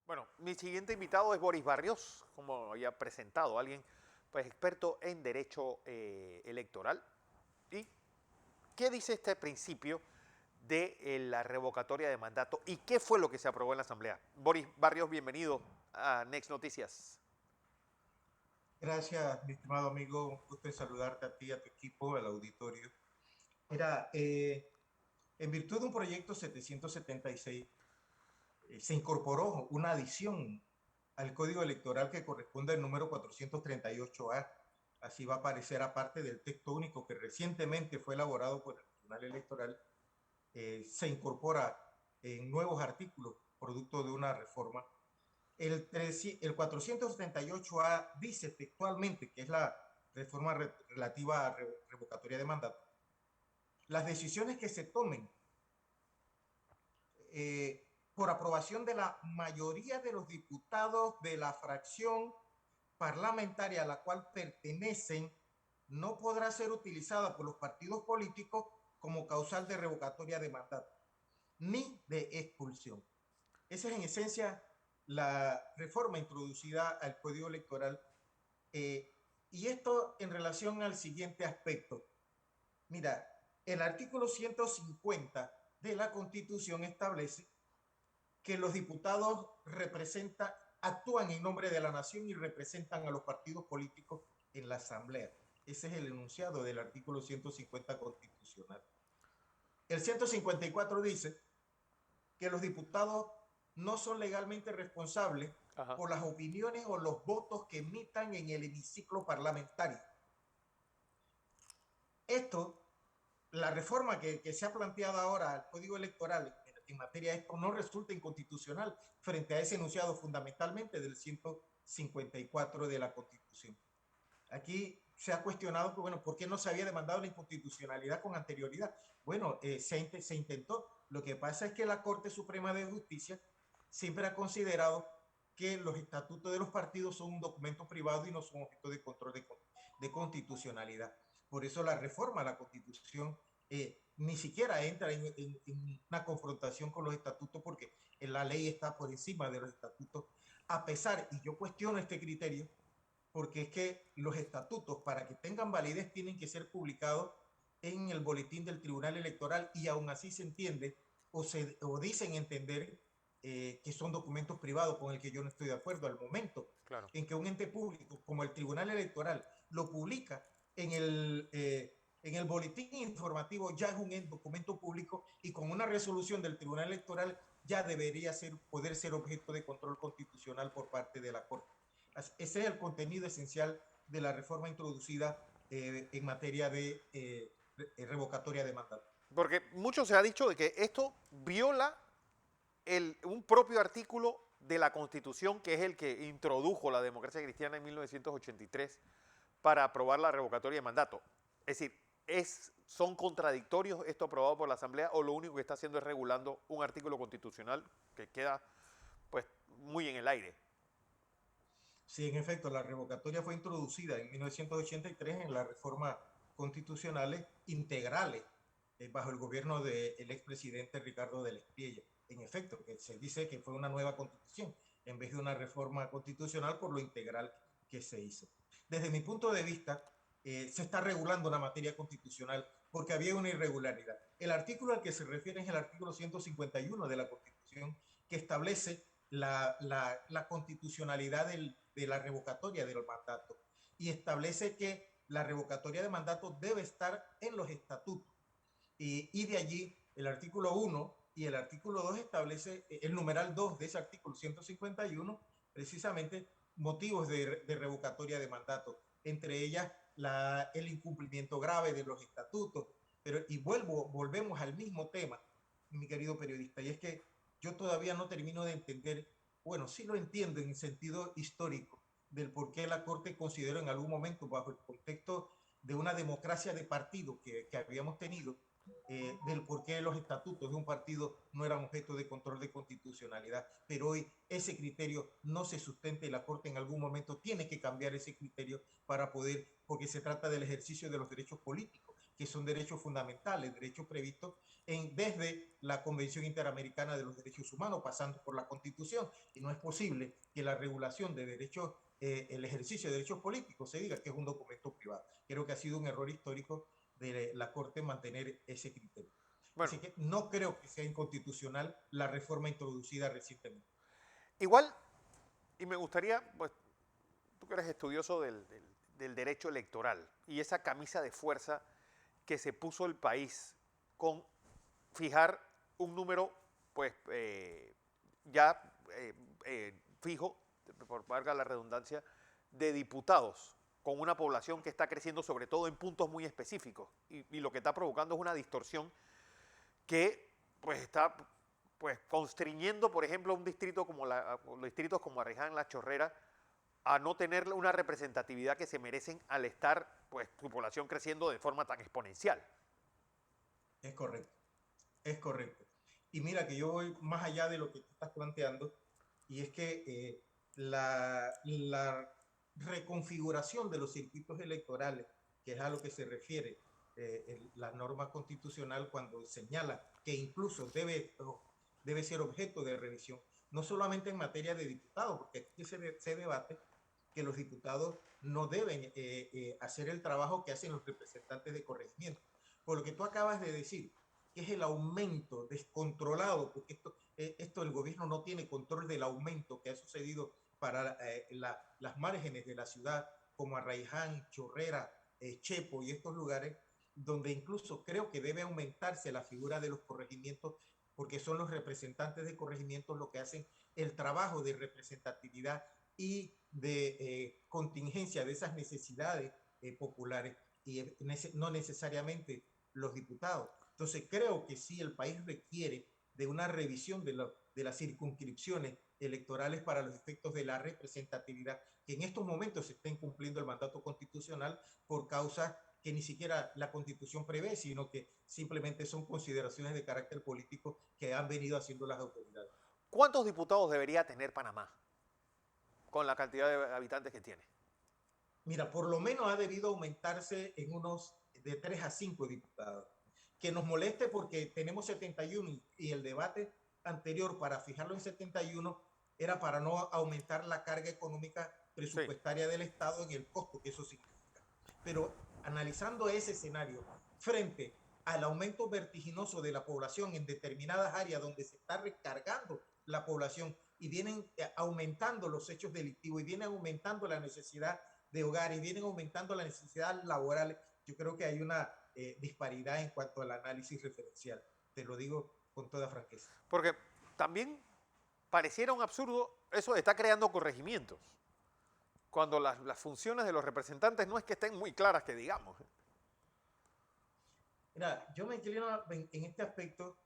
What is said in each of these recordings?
Bueno, mi siguiente invitado es Boris Barrios, como había presentado, alguien pues experto en derecho electoral. ¿Y qué dice este principio de la revocatoria de mandato y qué fue lo que se aprobó en la Asamblea? Boris Barrios, bienvenido a Next Noticias. Gracias, mi estimado amigo. Un gusto en saludarte a ti, a tu equipo, al auditorio. Mira, en virtud de un proyecto 776, se incorporó una adición al Código Electoral que corresponde al número 438A. Así va a aparecer aparte del texto único que recientemente fue elaborado por el Tribunal Electoral. Se incorpora en nuevos artículos producto de una reforma. El 478A dice textualmente, que es la reforma relativa a revocatoria de mandato, las decisiones que se tomen por aprobación de la mayoría de los diputados de la fracción parlamentaria a la cual pertenecen no podrá ser utilizada por los partidos políticos como causal de revocatoria de mandato ni de expulsión. Esa es en esencia la reforma introducida al Código Electoral. eh, y esto en relación al siguiente aspecto. Mira, el artículo 150 de la Constitución establece que los diputados actúan en nombre de la nación y representan a los partidos políticos en la Asamblea. Ese es el enunciado del artículo 150 constitucional. El 154 dice que los diputados no son legalmente responsables Ajá. por las opiniones o los votos que emitan en el hemiciclo parlamentario. Esto, la reforma que se ha planteado ahora al Código Electoral en materia de esto no resulta inconstitucional frente a ese enunciado fundamentalmente del 154 de la Constitución. Aquí se ha cuestionado que, bueno, ¿por qué no se había demandado la inconstitucionalidad con anterioridad? Bueno, se intentó. Lo que pasa es que la Corte Suprema de Justicia siempre ha considerado que los estatutos de los partidos son un documento privado y no son objeto de control de constitucionalidad. Por eso la reforma a la Constitución ni siquiera entra en una confrontación con los estatutos porque la ley está por encima de los estatutos, a pesar, y yo cuestiono este criterio, porque es que los estatutos, para que tengan validez, tienen que ser publicados en el boletín del Tribunal Electoral y aún así se entiende o dicen entender que son documentos privados con el que yo no estoy de acuerdo. Al momento Claro. en que un ente público como el Tribunal Electoral lo publica en el boletín informativo, ya es un documento público y con una resolución del Tribunal Electoral ya debería poder ser objeto de control constitucional por parte de la Corte. Ese es el contenido esencial de la reforma introducida en materia de revocatoria de mandato. Porque mucho se ha dicho de que esto viola un propio artículo de la Constitución, que es el que introdujo la democracia cristiana en 1983 para aprobar la revocatoria de mandato. Es decir, ¿son contradictorios esto aprobado por la Asamblea o lo único que está haciendo es regulando un artículo constitucional que queda pues muy en el aire? Sí, en efecto, la revocatoria fue introducida en 1983 en la reforma constitucionales integrales bajo el gobierno del expresidente Ricardo de la Espriella. En efecto, que se dice que fue una nueva constitución en vez de una reforma constitucional por lo integral que se hizo. Desde mi punto de vista, se está regulando una materia constitucional porque había una irregularidad. El artículo al que se refiere es el artículo 151 de la Constitución, que establece la constitucionalidad de la revocatoria del mandato y establece que la revocatoria de mandato debe estar en los estatutos. Y de allí el artículo 1 y el artículo 2 establece el numeral 2 de ese artículo 151, precisamente motivos de revocatoria de mandato, entre ellas el incumplimiento grave de los estatutos. Pero, y volvemos al mismo tema, mi querido periodista, y es que yo todavía no termino de entender, bueno, sí lo entiendo en el sentido histórico, del por qué la Corte consideró en algún momento, bajo el contexto de una democracia de partido que habíamos tenido, del por qué los estatutos de un partido no eran objeto de control de constitucionalidad. Pero hoy ese criterio no se sustenta y la Corte en algún momento tiene que cambiar ese criterio para poder, porque se trata del ejercicio de los derechos políticos, que son derechos fundamentales, derechos previstos desde la Convención Interamericana de los Derechos Humanos, pasando por la Constitución. Y no es posible que la regulación de derechos, el ejercicio de derechos políticos, se diga que es un documento privado. Creo que ha sido un error histórico de la Corte mantener ese criterio. Bueno, Así que no creo que sea inconstitucional la reforma introducida recientemente. igual, y me gustaría, pues, tú que eres estudioso del derecho electoral y esa camisa de fuerza que se puso el país con fijar un número, pues, ya fijo, por valga la redundancia, de diputados, con una población que está creciendo sobre todo en puntos muy específicos. Y lo que está provocando es una distorsión que pues está pues constriñendo, por ejemplo, un distrito como los distritos como Arraiján, La Chorrera, a no tener una representatividad que se merecen al estar pues su población creciendo de forma tan exponencial. Es correcto, es correcto. Y mira que yo voy más allá de lo que tú estás planteando, y es que la reconfiguración de los circuitos electorales, que es a lo que se refiere la norma constitucional cuando señala que incluso debe ser objeto de revisión, no solamente en materia de diputados, porque aquí se debate que los diputados no deben hacer el trabajo que hacen los representantes de corregimiento. Por lo que tú acabas de decir, que es el aumento descontrolado, porque esto el gobierno no tiene control del aumento que ha sucedido para las márgenes de la ciudad, como Arraiján, Chorrera, Chepo y estos lugares, donde incluso creo que debe aumentarse la figura de los corregimientos, porque son los representantes de corregimientos los que hacen el trabajo de representatividad y de contingencia de esas necesidades populares, y no necesariamente los diputados. Entonces creo que sí, el país requiere de una revisión de las circunscripciones electorales para los efectos de la representatividad, que en estos momentos se está incumpliendo el mandato constitucional por causas que ni siquiera la Constitución prevé, sino que simplemente son consideraciones de carácter político que han venido haciendo las autoridades. ¿Cuántos diputados debería tener Panamá con la cantidad de habitantes que tiene? Mira, por lo menos ha debido aumentarse en unos de 3 a 5 diputados. Que nos moleste porque tenemos 71 y el debate anterior para fijarlo en 71 era para no aumentar la carga económica Sí. presupuestaria del Estado en el costo que eso significa. Pero analizando ese escenario frente al aumento vertiginoso de la población en determinadas áreas donde se está recargando la población y vienen aumentando los hechos delictivos y vienen aumentando la necesidad de hogares, vienen aumentando la necesidad laboral, yo creo que hay una disparidad en cuanto al análisis referencial. Te lo digo con toda franqueza. Porque también pareciera un absurdo eso de estar creando corregimientos, cuando las funciones de los representantes no es que estén muy claras, que digamos. Mira, yo me inclino en este aspecto.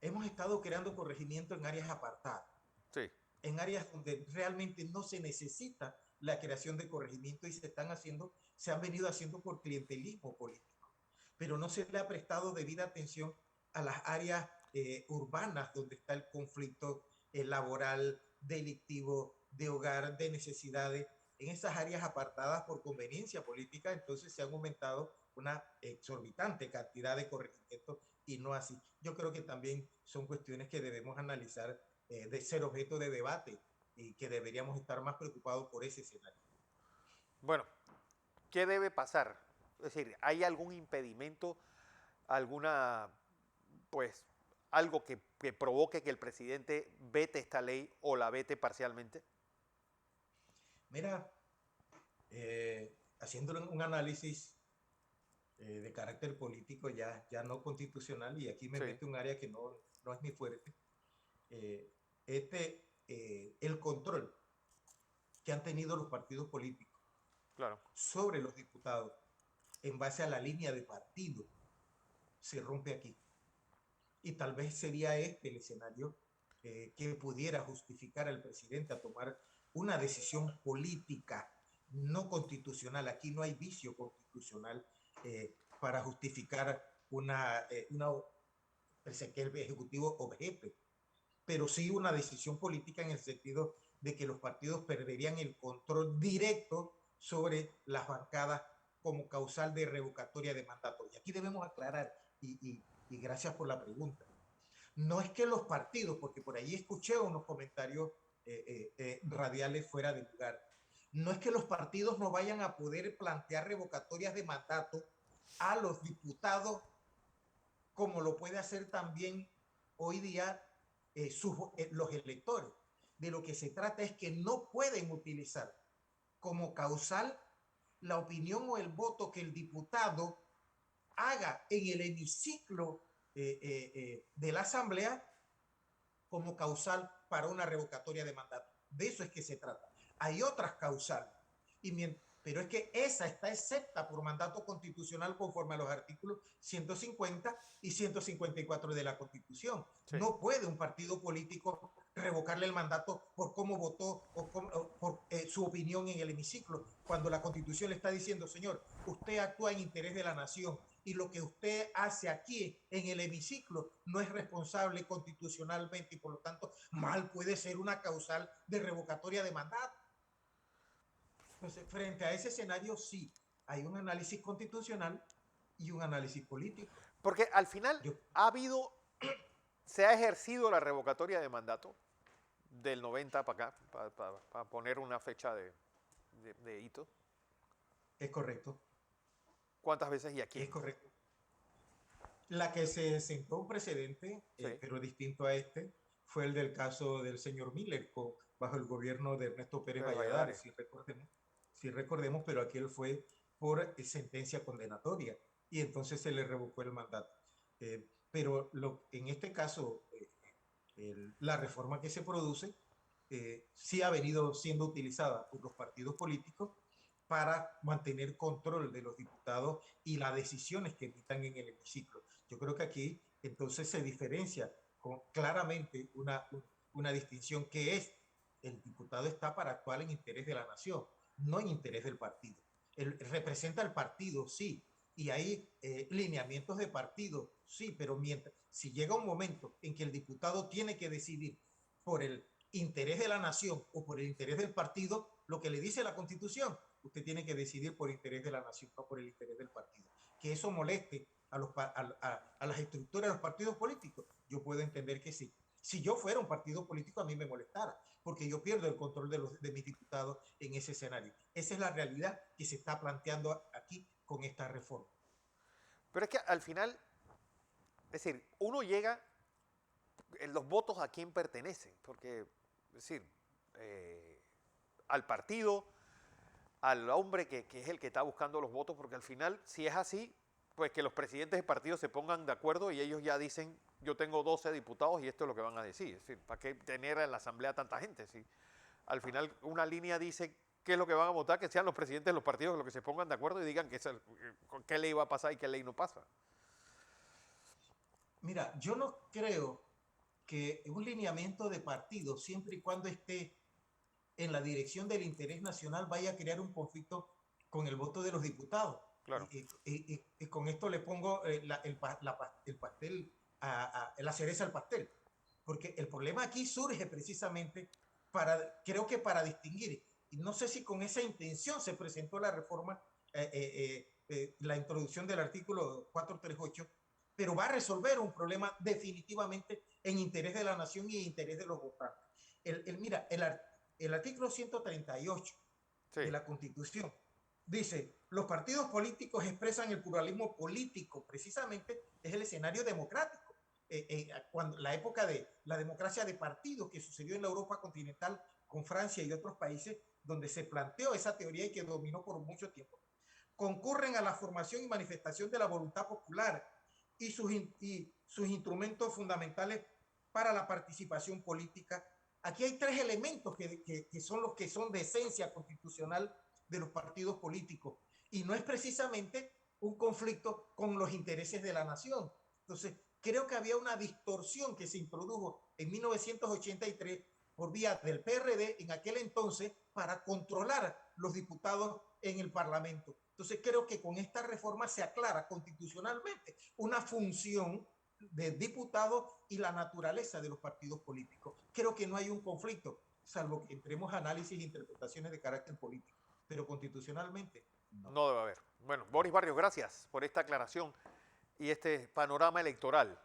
Hemos estado creando corregimientos en áreas apartadas, Sí. en áreas donde realmente no se necesita la creación de corregimientos y se han venido haciendo por clientelismo político. Pero no se le ha prestado debida atención a las áreas urbanas donde está el conflicto laboral, delictivo, de hogar, de necesidades. En esas áreas apartadas por conveniencia política, entonces se han aumentado una exorbitante cantidad de corregimientos y no así. Yo creo que también son cuestiones que debemos analizar de ser objeto de debate y que deberíamos estar más preocupados por ese escenario. Bueno, ¿qué debe pasar? Es decir, ¿hay algún impedimento, alguna, pues, algo que provoque que el presidente vete esta ley o la vete parcialmente? Mira, haciendo un análisis de carácter político ya no constitucional, y aquí me Sí, mete un área que no es mi fuerte, eh, el control que han tenido los partidos políticos claro. sobre los diputados en base a la línea de partido se rompe aquí. Y tal vez sería este el escenario que pudiera justificar al presidente a tomar una decisión política, no constitucional. Aquí no hay vicio constitucional para justificar que el Ejecutivo objete, pero sí una decisión política en el sentido de que los partidos perderían el control directo sobre las bancadas como causal de revocatoria de mandato. Y aquí debemos aclarar, y gracias por la pregunta, no es que los partidos, porque por ahí escuché unos comentarios radiales fuera de lugar, no es que los partidos no vayan a poder plantear revocatorias de mandato a los diputados, como lo puede hacer también hoy día los electores. De lo que se trata es que no pueden utilizar como causal la opinión o el voto que el diputado haga en el hemiciclo de la Asamblea como causal para una revocatoria de mandato. De eso es que se trata. Hay otras causales, pero es que esa está excepta por mandato constitucional conforme a los artículos 150 y 154 de la Constitución. Sí. No puede un partido político revocarle el mandato por cómo votó o por su opinión en el hemiciclo, cuando la Constitución le está diciendo, señor, usted actúa en interés de la nación y lo que usted hace aquí en el hemiciclo no es responsable constitucionalmente y por lo tanto mal puede ser una causal de revocatoria de mandato. Entonces, frente a ese escenario, sí, hay un análisis constitucional y un análisis político. Porque al final se ha ejercido la revocatoria de mandato del 90 para acá, para poner una fecha de hito. Es correcto. ¿Cuántas veces y a quién? Es correcto. La que se sentó un precedente, Sí. pero distinto a este, fue el del caso del señor Miller bajo el gobierno de Ernesto Pérez Valladares, si recordemos, pero aquel fue por sentencia condenatoria y entonces se le revocó el mandato. Pero en este caso, la reforma que se produce sí ha venido siendo utilizada por los partidos políticos para mantener control de los diputados y las decisiones que emitan en el hemiciclo. Yo creo que aquí entonces se diferencia claramente una distinción que es el diputado está para actuar en interés de la nación, no en interés del partido. Él representa al partido, sí, y hay lineamientos de partido, sí, pero si llega un momento en que el diputado tiene que decidir por el interés de la nación o por el interés del partido, lo que le dice la Constitución, usted tiene que decidir por interés de la nación, no por el interés del partido. Que eso moleste a las estructuras de los partidos políticos, yo puedo entender que sí. Si yo fuera un partido político, a mí me molestara, porque yo pierdo el control de mis diputados en ese escenario. Esa es la realidad que se está planteando aquí con esta reforma. Pero es que al final, es decir, uno llega, los votos a quién pertenecen, porque, es decir, al partido, al hombre que es el que está buscando los votos, porque al final, si es así, pues que los presidentes de partidos se pongan de acuerdo y ellos ya dicen, yo tengo 12 diputados y esto es lo que van a decir. Es decir, ¿para qué tener en la asamblea tanta gente? Si al final una línea dice qué es lo que van a votar, que sean los presidentes de los partidos los que se pongan de acuerdo y digan qué ley va a pasar y qué ley no pasa. Mira, yo no creo que un lineamiento de partido, siempre y cuando esté en la dirección del interés nacional, vaya a crear un conflicto con el voto de los diputados. Claro. Y con esto le pongo el pastel, la cereza al pastel. Porque el problema aquí surge precisamente creo que para distinguir, y no sé si con esa intención se presentó la reforma, la introducción del artículo 438, pero va a resolver un problema definitivamente en interés de la nación y en interés de los votantes. Mira, el artículo 138 Sí. de la Constitución dice, los partidos políticos expresan el pluralismo político, precisamente es el escenario democrático. Cuando la época de la democracia de partidos que sucedió en la Europa continental con Francia y otros países, donde se planteó esa teoría y que dominó por mucho tiempo, concurren a la formación y manifestación de la voluntad popular y sus instrumentos fundamentales para la participación política. Aquí hay tres elementos que son los que son de esencia constitucional de los partidos políticos y no es precisamente un conflicto con los intereses de la nación. Entonces, creo que había una distorsión que se introdujo en 1983 por vía del PRD en aquel entonces para controlar los diputados en el Parlamento. Entonces, creo que con esta reforma se aclara constitucionalmente una función de diputados y la naturaleza de los partidos políticos. Creo que no hay un conflicto, salvo que entremos a análisis e interpretaciones de carácter político, pero constitucionalmente No. No debe haber. Bueno, Boris Barrios, gracias por esta aclaración y este panorama electoral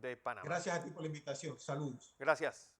de Panamá. Gracias a ti por la invitación. Saludos. Gracias.